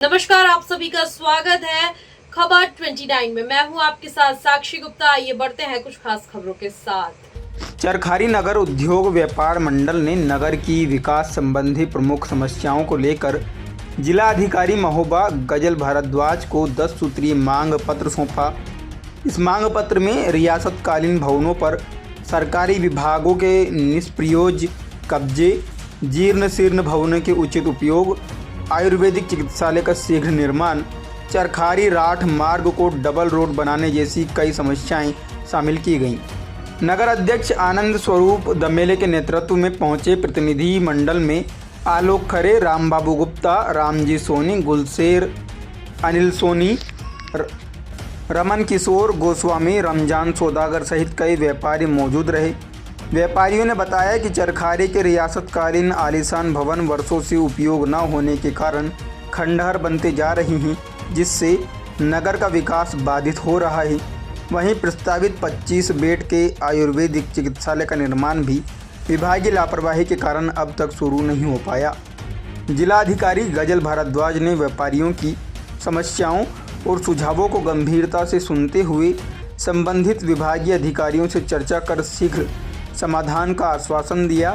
नमस्कार, आप सभी का स्वागत है खबर 29 में। मैं हूं आपके साथ साक्षी गुप्ता। आइए बढ़ते हैं कुछ खास खबरों के साथ। चरखारी नगर उद्योग व्यापार मंडल ने नगर की विकास संबंधी प्रमुख समस्याओं को लेकर जिला अधिकारी महोबा गजल भारद्वाज को 10 सूत्रीय मांग पत्र सौंपा। इस मांग पत्र में रियासतकालीन भवनों पर सरकारी विभागों के निष्प्रयोज्य कब्जे, जीर्ण शीर्ण भवनों के उचित उपयोग, आयुर्वेदिक चिकित्सालय का शीघ्र निर्माण, चरखारी राठ मार्ग को डबल रोड बनाने जैसी कई समस्याएं शामिल की गईं। नगर अध्यक्ष आनंद स्वरूप दमेले के नेतृत्व में पहुंचे प्रतिनिधि मंडल में आलोक खरे, रामबाबू गुप्ता, रामजी सोनी, गुलशेर, अनिल सोनी, रमन किशोर गोस्वामी, रमजान सौदागर सहित कई व्यापारी मौजूद रहे। व्यापारियों ने बताया कि चरखारी के रियासतकालीन आलीशान भवन वर्षों से उपयोग न होने के कारण खंडहर बनते जा रही हैं, जिससे नगर का विकास बाधित हो रहा है। वहीं प्रस्तावित 25 बेड के आयुर्वेदिक चिकित्सालय का निर्माण भी विभागीय लापरवाही के कारण अब तक शुरू नहीं हो पाया। जिलाधिकारी गजल भारद्वाज ने व्यापारियों की समस्याओं और सुझावों को गंभीरता से सुनते हुए संबंधित विभागीय अधिकारियों से चर्चा कर शीघ्र समाधान का आश्वासन दिया।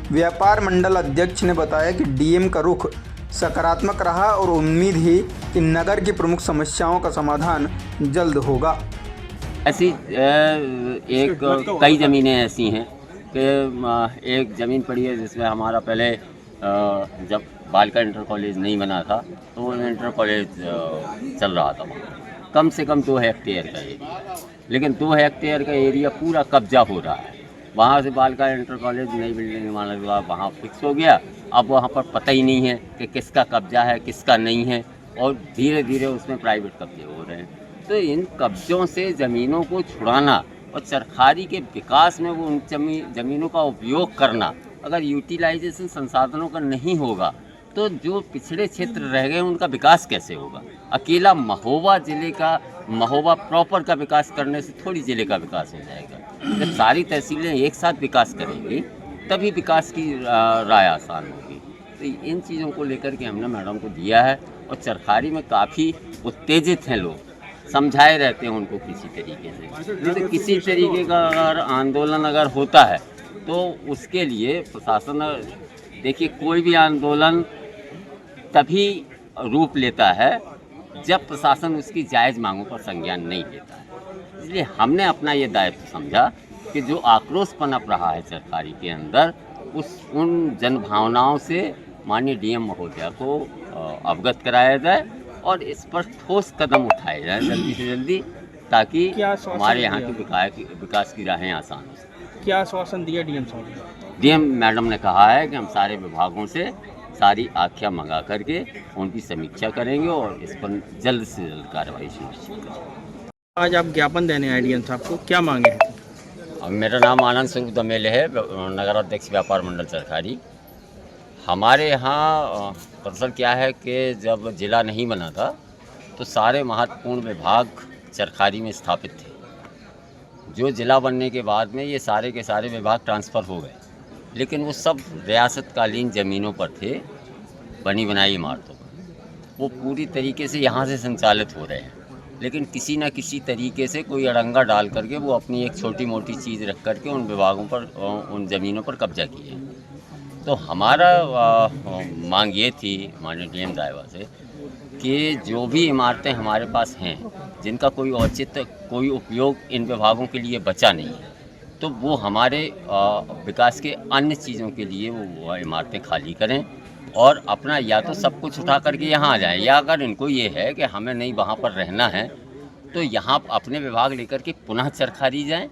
व्यापार मंडल अध्यक्ष ने बताया कि डीएम का रुख सकारात्मक रहा और उम्मीद है कि नगर की प्रमुख समस्याओं का समाधान जल्द होगा। ऐसी कई ज़मीनें ऐसी हैं कि एक ज़मीन पड़ी है जिसमें हमारा पहले जब बालिका इंटर कॉलेज नहीं बना था तो वो इंटर कॉलेज चल रहा था वहाँ, कम से कम 2 हेक्टेयर का एरिया, लेकिन 2 हेक्टेयर का एरिया पूरा कब्जा हो रहा है। वहाँ से बालिका इंटर कॉलेज नई बिल्डिंग निर्माण हुआ, वहाँ फिक्स हो गया। अब वहाँ पर पता ही नहीं है कि किसका कब्जा है किसका नहीं है, और धीरे धीरे उसमें प्राइवेट कब्जे हो रहे हैं। तो इन कब्जों से ज़मीनों को छुड़ाना और चरखारी के विकास में वो उन ज़मीनों का उपयोग करना, अगर यूटिलाइजेशन संसाधनों का नहीं होगा तो जो पिछड़े क्षेत्र रह गए उनका विकास कैसे होगा। अकेला महोबा ज़िले का, महोबा प्रॉपर का विकास करने से थोड़ी ज़िले का विकास हो जाएगा। जब सारी तहसीलें एक साथ विकास करेंगी तभी विकास की राह आसान होगी। तो इन चीज़ों को लेकर के हमने मैडम को दिया है, और चरखारी में काफ़ी उत्तेजित हैं लोग, समझाए रहते हैं उनको किसी तरीके से। जैसे किसी तरीके का अगर आंदोलन अगर होता है तो उसके लिए प्रशासन, देखिए कोई भी आंदोलन तभी रूप लेता है जब प्रशासन उसकी जायज़ मांगों पर संज्ञान नहीं लेता है। इसलिए हमने अपना ये दायित्व समझा कि जो आक्रोश पनप रहा है चरखारी के अंदर, उन जनभावनाओं से माननीय डीएम महोदया को अवगत कराया जाए और इस पर ठोस कदम उठाए जाए जल्दी से जल्दी, ताकि हमारे यहाँ के विकास की राहें आसान हो सकें। क्या आश्वासन दिया डीएम साहब ने? डीएम मैडम ने कहा है कि हम सारे विभागों से सारी आख्या मंगा करके उनकी समीक्षा करेंगे और इस पर जल्द से जल्द कार्रवाई सुनिश्चित करेंगे। आज आप ज्ञापन देने आए डीएम साहब को, क्या मांगे हैं? अब मेरा नाम आनंद स्वरूप दमेले है, नगर अध्यक्ष व्यापार मंडल चरखारी। हमारे यहाँ दरअसल क्या है कि जब जिला नहीं बना था तो सारे महत्वपूर्ण विभाग चरखारी में स्थापित थे। जो जिला बनने के बाद में ये सारे के सारे विभाग ट्रांसफ़र हो गए, लेकिन वो सब रियासतकालीन ज़मीनों पर थे, बनी बनाई इमारतों पर। वो पूरी तरीके से यहाँ से संचालित हो रहे हैं, लेकिन किसी न किसी तरीके से कोई अड़ंगा डाल करके वो अपनी एक छोटी मोटी चीज़ रख करके उन विभागों पर, उन ज़मीनों पर कब्जा किए। तो हमारा मांग ये थी माननीय डीएम साहिबा से कि जो भी इमारतें हमारे पास हैं जिनका कोई औचित्य, कोई उपयोग इन विभागों के लिए बचा नहीं है, तो वो हमारे विकास के अन्य चीज़ों के लिए वो इमारतें खाली करें और अपना या तो सब कुछ उठा करके यहाँ आ जाएं, या अगर इनको ये है कि हमें नहीं वहाँ पर रहना है तो यहाँ अपने विभाग लेकर के पुनः चरखारी जाएं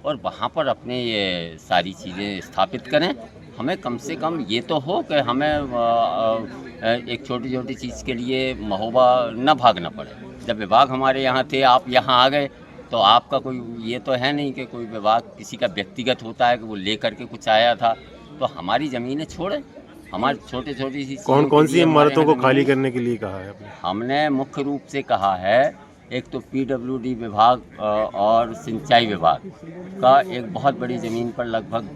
और वहाँ पर अपने ये सारी चीज़ें स्थापित करें। हमें कम से कम ये तो हो कि हमें एक छोटी छोटी चीज़ के लिए महोबा न भागना पड़े। जब विभाग हमारे यहाँ थे, आप यहाँ आ गए, तो आपका कोई ये तो है नहीं कि कोई विभाग किसी का व्यक्तिगत होता है कि वो ले करके कुछ आया था। तो हमारी ज़मीनें छोड़ें, हमारी छोटी छोटी सी कौन सी इमारतों को खाली करने के लिए कहा है आपने? हमने मुख्य रूप से कहा है, एक तो पीडब्ल्यूडी विभाग और सिंचाई विभाग का एक बहुत बड़ी ज़मीन पर लगभग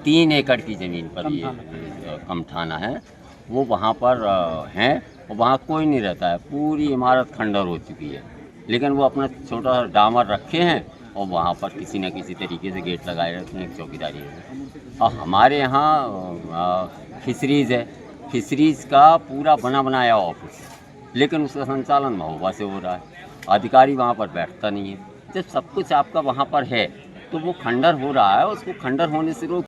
3 एकड़ की ज़मीन पर ये कमठाना है, वो वहाँ पर हैं और वहाँ कोई नहीं रहता है, पूरी इमारत खंडर हो चुकी है। लेकिन वो अपना छोटा सा डामर रखे हैं और वहाँ पर किसी न किसी तरीके से गेट लगाए रहते हैं, चौकीदारी है। और हमारे यहाँ फिशरीज़ है, फिशरीज़ का पूरा बना बनाया ऑफिस है, लेकिन उसका संचालन महोबा से हो रहा है, अधिकारी वहाँ पर बैठता नहीं है। जब सब कुछ आपका वहाँ पर है तो वो खंडर हो रहा है, उसको खंडर होने से रोक